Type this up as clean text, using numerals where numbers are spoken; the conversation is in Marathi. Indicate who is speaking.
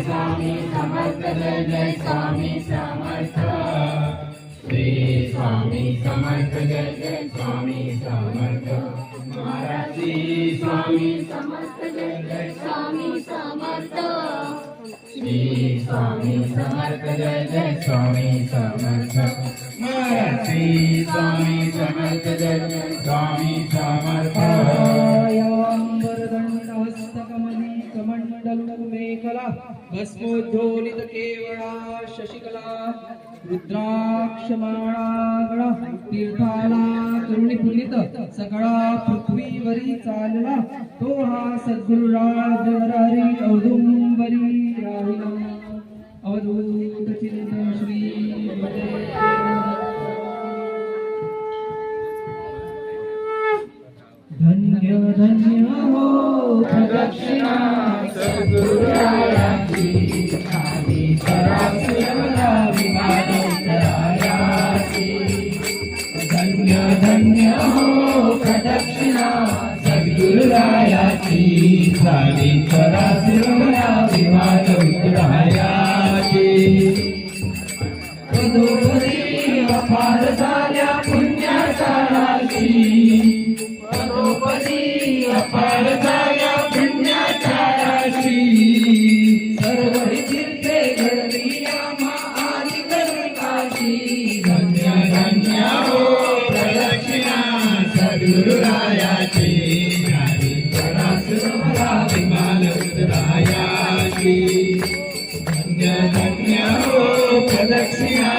Speaker 1: स्वामी समर्थ जय जय स्वामी समर्थ श्री स्वामी समर्थ जय जय स्वामी समर्थ महाराज श्री स्वामी समर्थ जय जय स्वामी समर्थ श्री स्वामी समर्थ जय जय स्वामी समर्थ महाराज श्री स्वामी समर्थ जय जय स्वामी समर्थ
Speaker 2: कमंडलमेखला भस्मोज्ज्वलित केवला शशिकला रुद्राक्षमाळा तीर्थाला करुणीपुलित सगळा पृथ्वीवरी चालला तो हा सद्गुरुराज नरहरी औदुंबरी राहिला अवधूत चिंतन श्री धन्य धन्य हो प्रदक्षिणा सद्गुरुरायाची खाली सरासुरला विमानोत्तरायाची धन्य धन्य हो प्रदक्षिणा सद्गुरुरायाची खाली सरासुरला विमानोत्तरायाची पदोपदी अपार झाल्या पुण्याचा राशी पदोपदी अपार झाल्या पुण्याच्या राशी सर्व तीर्थे घडली आम्हा आली काशी धन्य धन्य हो प्रदक्षिणा सद्गुरुरायाची झाली सरासुरला विमान उतरायाची धन्य धन्य हो प्रदक्षिणा